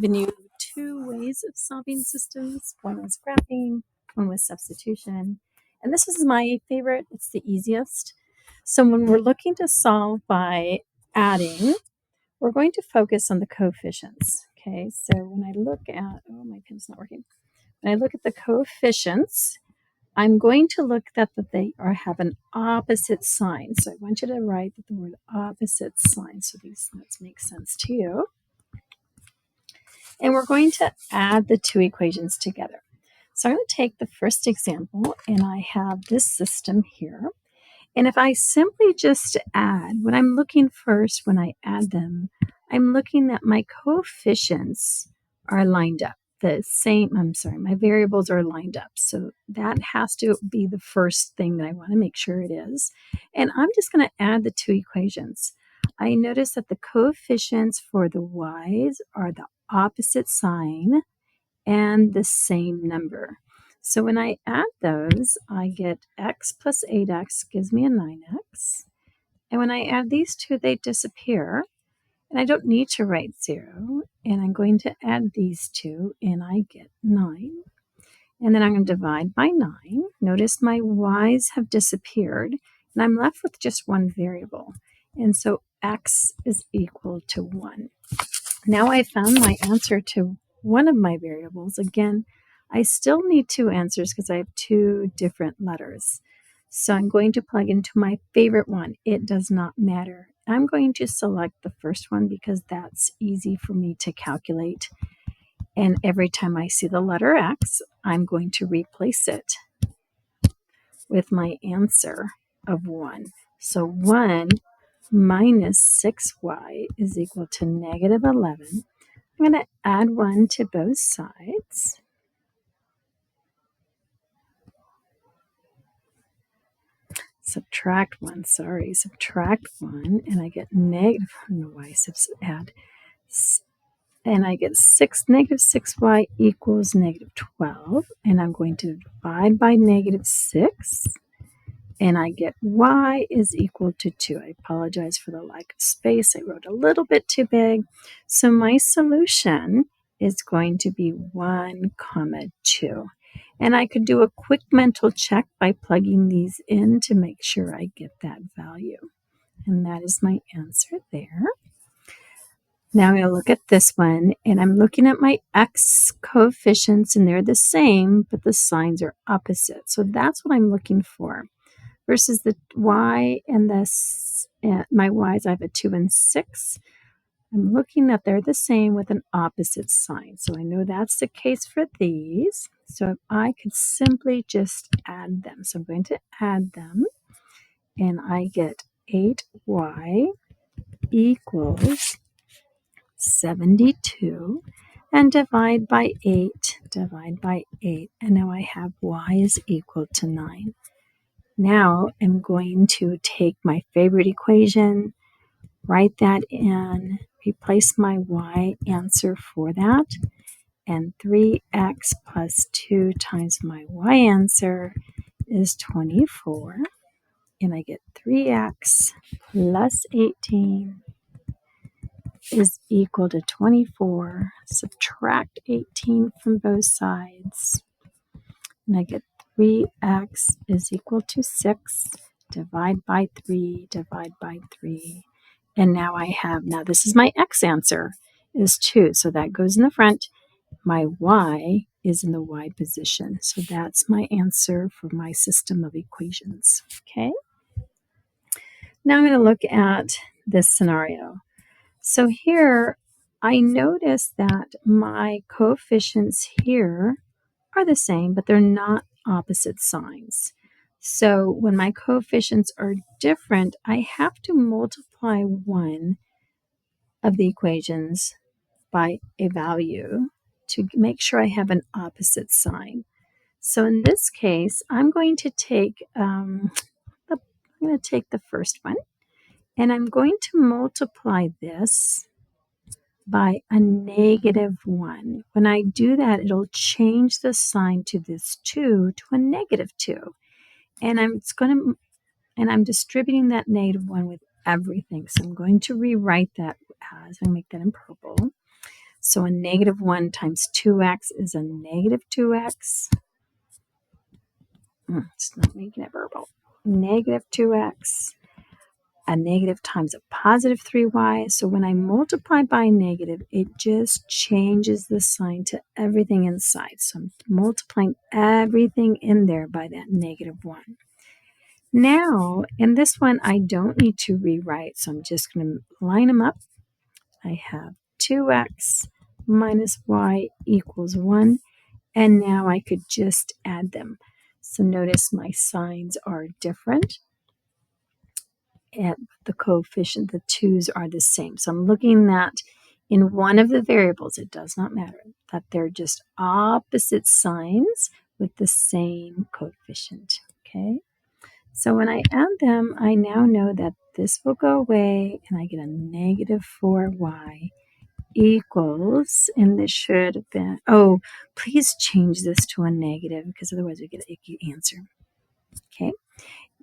Given you two ways of solving systems. One was graphing, one was substitution. And this is my favorite. It's the easiest. So when we're looking to solve by adding, we're going to focus on the coefficients. Okay, so when I look at, oh, my pen's not working. When I look at the coefficients, I'm going to look at that they have an opposite sign. So I want you to write the word opposite sign so these notes make sense to you. And we're going to add the two equations together. So I'm going to take the first example, and I have this system here. And if I simply just add, when I'm looking first, when I add them, I'm looking that my coefficients are lined up. My variables are lined up. So that has to be the first thing that I want to make sure it is. And I'm just going to add the two equations. I notice that the coefficients for the y's are the opposite sign and the same number. So when I add those, I get x plus 8x gives me a 9x. And when I add these two, they disappear. And I don't need to write 0. And I'm going to add these two, and I get 9. And then I'm going to divide by 9. Notice my y's have disappeared, and I'm left with just one variable. And so x is equal to 1. Now I found my answer to one of my variables. Again, I still need two answers because I have two different letters. So I'm going to plug into my favorite one. It does not matter. I'm going to select the first one because that's easy for me to calculate. And every time I see the letter X, I'm going to replace it with my answer of 1. So 1 minus 6y is equal to negative 11. I'm going to add 1 to both sides. Subtract 1, and I get negative, I don't know why I said add, and I get negative 6y equals negative 12, and I'm going to divide by negative 6, and I get y is equal to 2. I apologize for the lack of space. I wrote a little bit too big. So my solution is going to be 1, 2. And I could do a quick mental check by plugging these in to make sure I get that value. And that is my answer there. Now I'm going to look at this one, and I'm looking at my x coefficients, and they're the same, but the signs are opposite. So that's what I'm looking for. Versus the y and my y's, I have a 2 and 6. I'm looking that they're the same with an opposite sign. So I know that's the case for these. So I could simply just add them. So I'm going to add them, and I get 8y equals 72, and divide by 8, and now I have y is equal to 9. Now I'm going to take my favorite equation, write that in, replace my y answer for that, and 3x plus 2 times my y answer is 24, and I get 3x plus 18 is equal to 24. Subtract 18 from both sides, and I get 3x is equal to 6. Divide by 3, and now this is my x answer, is 2, so that goes in the front. My y is in the y position, so that's my answer for my system of equations. Okay, now I'm going to look at this scenario. So here I notice that my coefficients here are the same, but they're not opposite signs. So when my coefficients are different, I have to multiply one of the equations by a value to make sure I have an opposite sign. So in this case, I'm going to take the first one, and I'm going to multiply this by a negative 1. When I do that, it'll change the sign to this 2 to a negative 2. And I'm distributing that negative 1 with everything. So I'm going to rewrite that as I make that in purple. So a negative 1 times 2x is a negative 2x. It's not making it verbal. Negative 2x. A negative times a positive 3y. So when I multiply by negative, it just changes the sign to everything inside. So I'm multiplying everything in there by that negative 1. Now, in this one, I don't need to rewrite, so I'm just going to line them up. I have 2x minus y equals 1, and now I could just add them. So notice my signs are different, and the coefficient, the 2's are the same. So I'm looking at in one of the variables, it does not matter, that they're just opposite signs with the same coefficient, okay? So when I add them, I now know that this will go away and I get a negative 4y equals, and this should have been, oh, please change this to a negative because otherwise we get an icky answer. Okay,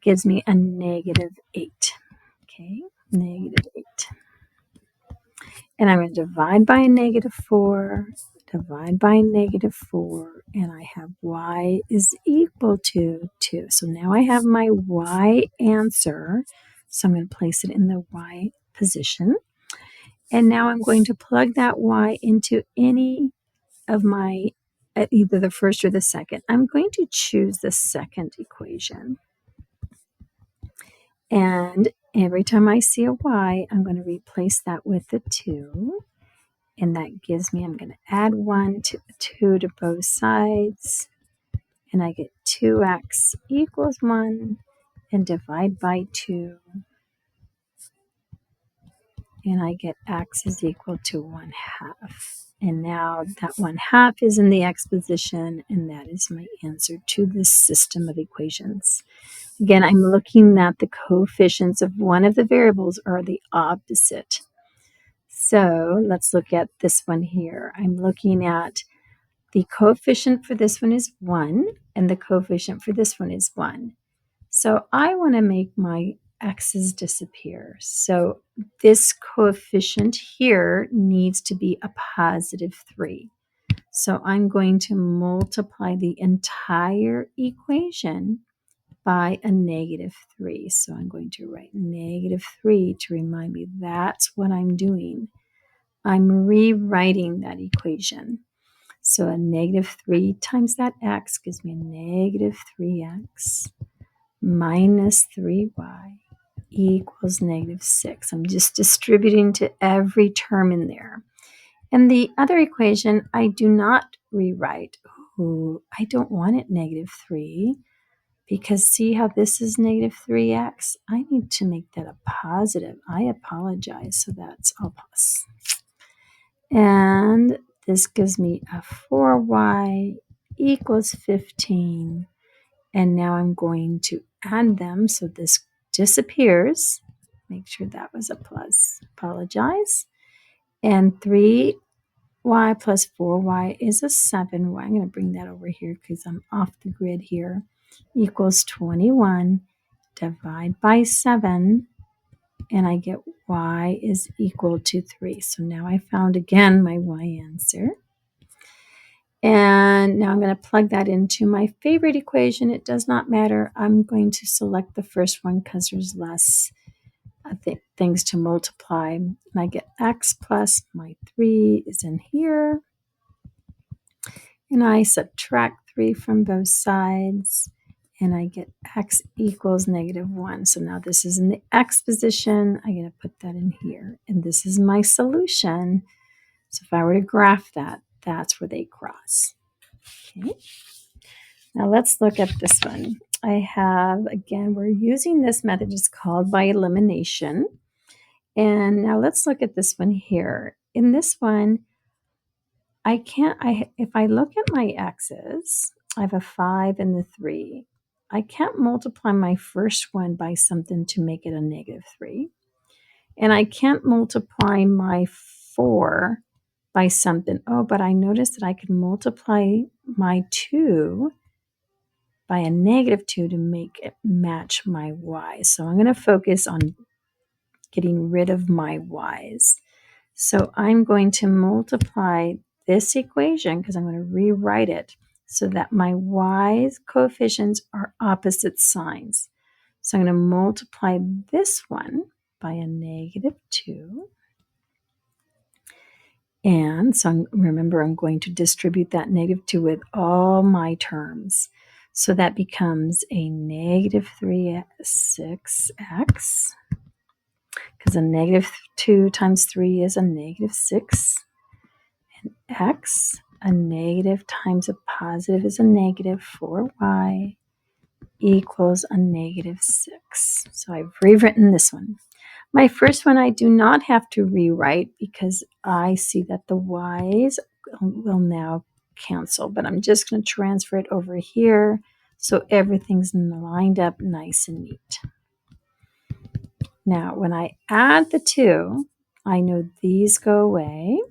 gives me a negative 8. Okay, negative 8. And I'm going to divide by a negative 4, divide by a negative 4, and I have y is equal to 2. So now I have my y answer. So I'm going to place it in the y position. And now I'm going to plug that y into any of my, either the first or the second. I'm going to choose the second equation. And every time I see a y, I'm going to replace that with a 2. And that gives me, I'm going to add 1 to 2 to both sides. And I get 2x equals 1 and divide by 2. And I get x is equal to 1/2. And now that 1/2 is in the x position, and that is my answer to this system of equations. Again, I'm looking at the coefficients of one of the variables are the opposite. So let's look at this one here. I'm looking at the coefficient for this one is 1, and the coefficient for this one is 1. So I want to make my x's disappear. So this coefficient here needs to be a positive 3. So I'm going to multiply the entire equation by a negative 3. So I'm going to write negative 3 to remind me that's what I'm doing. I'm rewriting that equation. So a negative 3 times that x gives me a negative 3x minus 3y equals negative 6. I'm just distributing to every term in there. And the other equation, I do not rewrite. Ooh, I don't want it negative 3 because see how this is negative 3x? I need to make that a positive. I apologize. So that's all plus. And this gives me a 4y equals 15. And now I'm going to add them. So this disappears. Make sure that was a plus. Apologize. And 3y plus 4y is a 7y. I'm going to bring that over here because I'm off the grid here. Equals 21. Divide by 7. And I get y is equal to 3. So now I found again my y answer. And now I'm going to plug that into my favorite equation. It does not matter. I'm going to select the first one because there's less things to multiply. And I get x plus my 3 is in here. And I subtract 3 from both sides. And I get x equals negative 1. So now this is in the x position. I'm going to put that in here. And this is my solution. So if I were to graph that, that's where they cross. Okay. Now let's look at this one. I have, again, we're using this method. It's called by elimination. And now let's look at this one here. In this one, if I look at my x's, I have a 5 and the 3. I can't multiply my first one by something to make it a negative 3. And I can't multiply my 4 by something. Oh, but I noticed that I can multiply my 2 by a negative 2 to make it match my y. So I'm going to focus on getting rid of my y's. So I'm going to multiply this equation because I'm going to rewrite it so that my y's coefficients are opposite signs. So I'm going to multiply this one by a -2. And so remember, I'm going to distribute that -2 with all my terms. So that becomes a -3 6x, because a -2 times 3 is a -6. And x, a negative times a positive is a -4y equals a -6. So I've rewritten this one. My first one I do not have to rewrite because I see that the y's will now cancel, but I'm just going to transfer it over here so everything's lined up nice and neat. Now, when I add the two, I know these go away.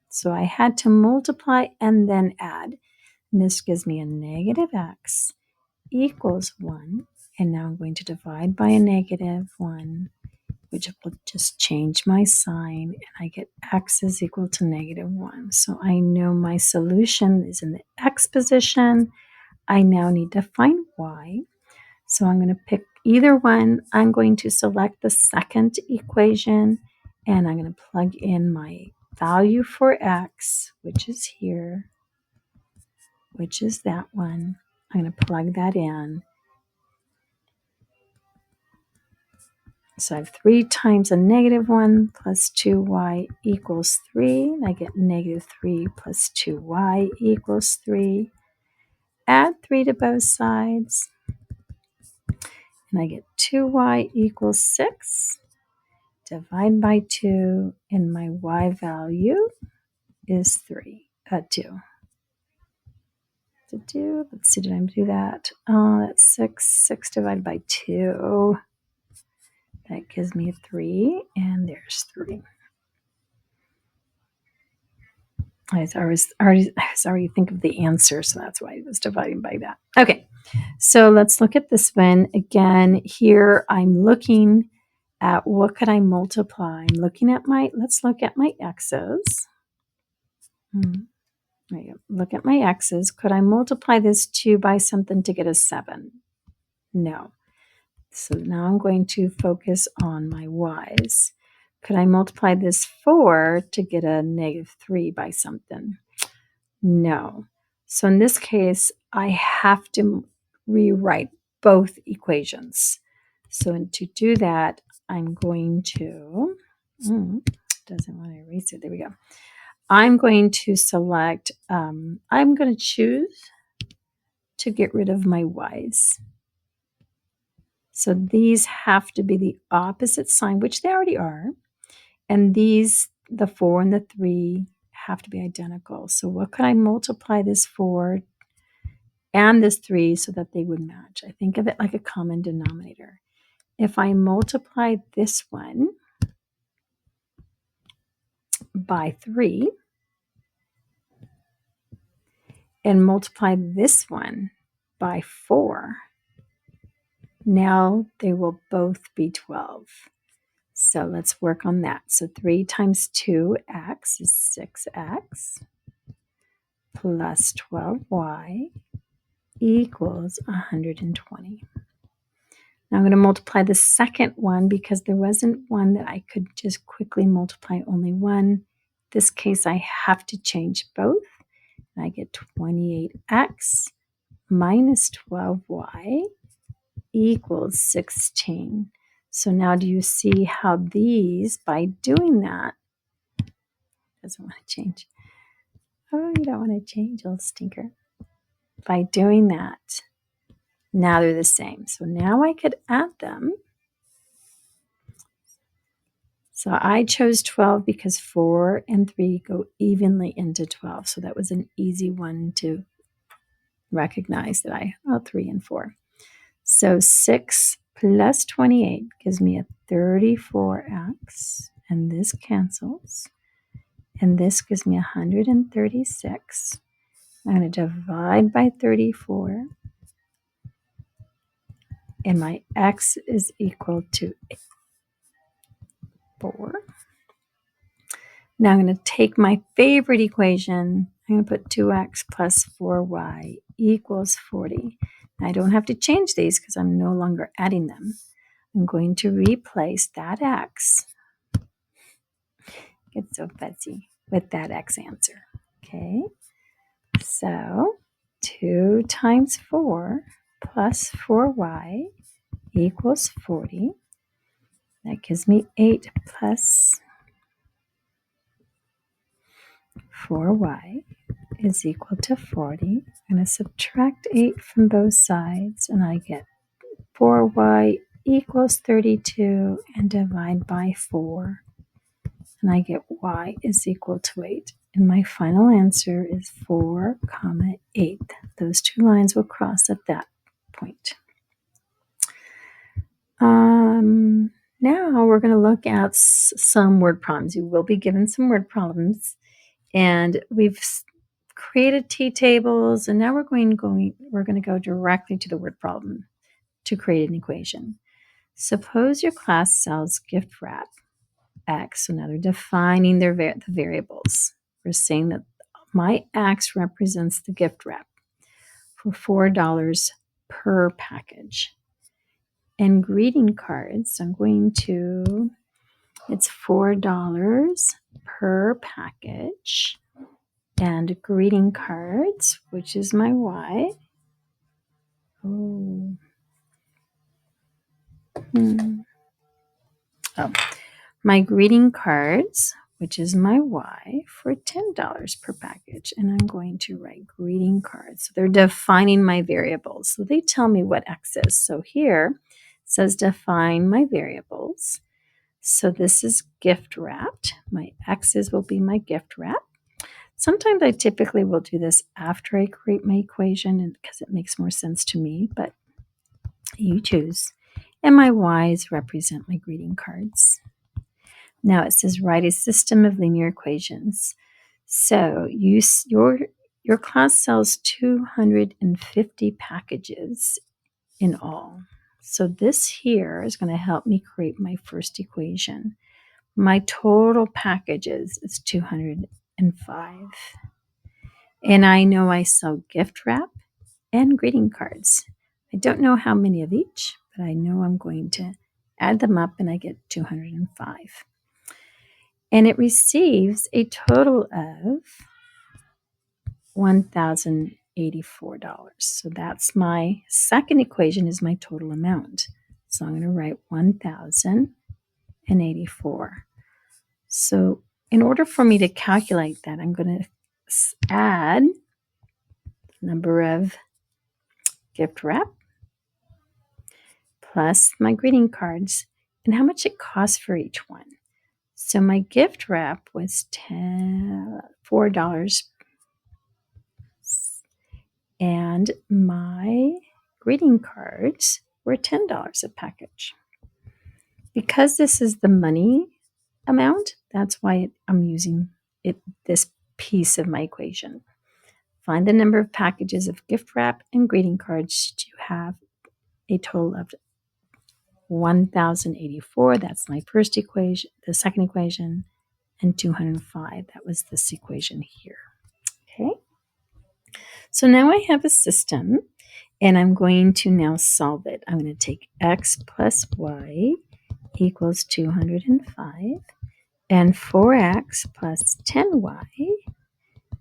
So I had to multiply and then add. And this gives me a -x equals 1. And now I'm going to divide by a -1, which will just change my sign. And I get x is equal to -1. So I know my solution is in the x position. I now need to find y. So I'm going to pick either one. I'm going to select the second equation, and I'm going to plug in my value for x, which is here, which is that one. I'm going to plug that in. So I have 3 times a -1 plus 2y equals 3. And I get -3 plus 2y equals 3. Add 3 to both sides. And I get 2y equals 6. Divide by 2, and my y value is 2. Let's see, did I do that? That's 6. 6 divided by 2. That gives me 3, and there's 3. I was already think of the answer, so that's why I was dividing by that. Okay, so let's look at this one. Again, here I'm looking at what could I multiply. I'm looking at let's look at my x's. Look at my x's. Could I multiply this 2 by something to get a 7? No. So now I'm going to focus on my y's. Could I multiply this 4 to get a -3 by something? No. So in this case, I have to rewrite both equations. So to do that, I'm going to, doesn't want to erase it. There we go. I'm going to select, I'm going to choose to get rid of my y's. So these have to be the opposite sign, which they already are. And these, the 4 and the 3, have to be identical. So what could I multiply this 4 and this 3 so that they would match? I think of it like a common denominator. If I multiply this one by 3 and multiply this one by 4, now they will both be 12. So let's work on that. So 3 times 2x is 6x plus 12y equals 120. Now I'm going to multiply the second one because there wasn't one that I could just quickly multiply only one. In this case, I have to change both. And I get 28x minus 12y equals 16. So now do you see how these, by doing that, doesn't want to change. Oh, you don't want to change, old stinker. By doing that, now they're the same. So now I could add them. So I chose 12 because 4 and 3 go evenly into 12. So that was an easy one to recognize that 3 and 4. So 6 plus 28 gives me a 34x, and this cancels. And this gives me 136. I'm going to divide by 34. And my x is equal to 4. Now I'm going to take my favorite equation. I'm going to put 2x plus 4y equals 40. I don't have to change these because I'm no longer adding them. I'm going to replace that x, it's so fuzzy, with that x answer. Okay, so 2 times 4 plus 4y equals 40. That gives me 8 plus 4y is equal to 40. I'm going to subtract 8 from both sides, and I get 4y equals 32, and divide by 4, and I get y is equal to 8. And my final answer is 4, 8. Those two lines will cross at that point. Now we're going to look at some word problems. You will be given some word problems, and we've created t-tables, and now we're going to go directly to the word problem to create an equation. Suppose your class sells gift wrap X, so now they're defining the variables. We're saying that my X represents the gift wrap for $4 per package. And greeting cards, it's $4 per package. And greeting cards, which is my Y. My greeting cards, which is my Y, for $10 per package. And I'm going to write greeting cards. So they're defining my variables. So they tell me what X is. So here it says define my variables. So this is gift wrapped. My X's will be my gift wrap. Sometimes I typically will do this after I create my equation because it makes more sense to me, but you choose. And my Y's represent my greeting cards. Now it says write a system of linear equations. So your class sells 250 packages in all. So this here is going to help me create my first equation. My total packages is 205. And I know I sell gift wrap and greeting cards. I don't know how many of each, but I know I'm going to add them up and I get 205. And it receives a total of $1,084. So that's my second equation is my total amount. So I'm going to write 1,084. So in order for me to calculate that, I'm going to add the number of gift wrap plus my greeting cards and how much it costs for each one. So my gift wrap was $4, and my greeting cards were $10 a package. Because this is the money amount, that's why I'm using this piece of my equation. Find the number of packages of gift wrap and greeting cards to have a total of 1,084. That's my first equation, the second equation, and 205. That was this equation here. Okay. So now I have a system, and I'm going to now solve it. I'm going to take x plus y equals 205, and 4x plus 10y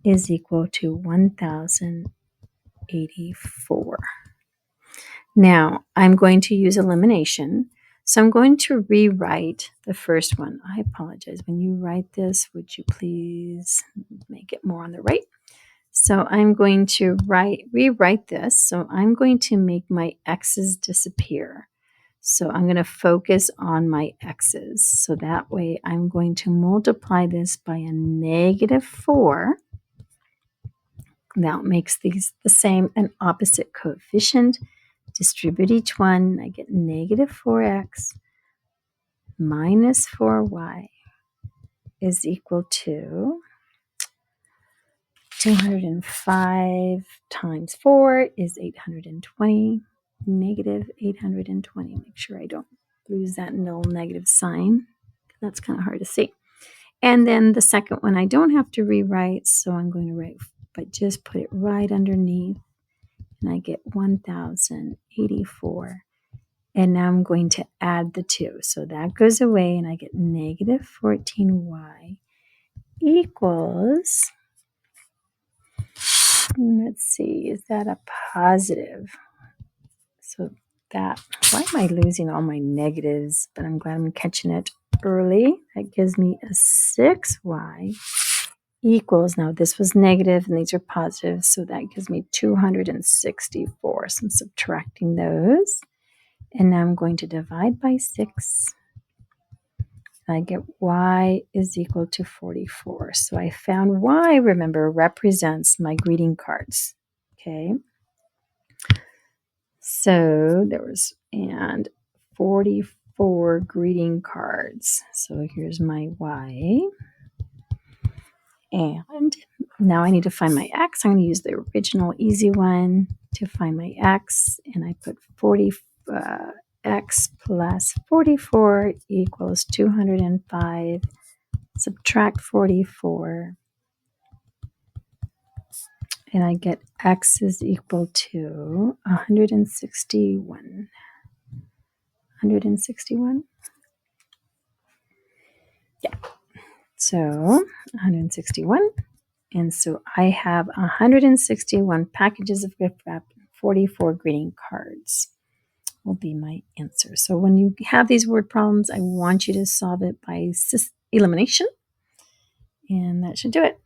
is equal to 1,084. Now, I'm going to use elimination. So I'm going to rewrite the first one. I apologize. When you write this, would you please make it more on the right? So I'm going to rewrite this. So I'm going to make my x's disappear. So I'm going to focus on my x's. So that way I'm going to multiply this by a -4. That makes these the same and opposite coefficient. Distribute each one. I get -4x minus 4y is equal to 205 times 4 is 820, -820. Make sure I don't lose that null negative sign. That's kind of hard to see. And then the second one I don't have to rewrite, so I'm going to write, but just put it right underneath, and I get 1084. And now I'm going to add the 2. So that goes away, and I get negative 14y equals, let's see, is that a positive? So that, why am I losing all my negatives? But I'm glad I'm catching it early. That gives me a 6y equals, now this was negative and these are positive, so that gives me 264. So I'm subtracting those. And now I'm going to divide by 6. I get y is equal to 44. So I found y, remember, represents my greeting cards. Okay. So there was, and 44 greeting cards. So here's my y. And now I need to find my x. I'm going to use the original easy one to find my x. And I put 40, x plus 44 equals 205. Subtract 44. And I get x is equal to 161. 161? Yeah. So 161. And so I have 161 packages of gift wrap, 44 greeting cards will be my answer. So when you have these word problems, I want you to solve it by elimination. And that should do it.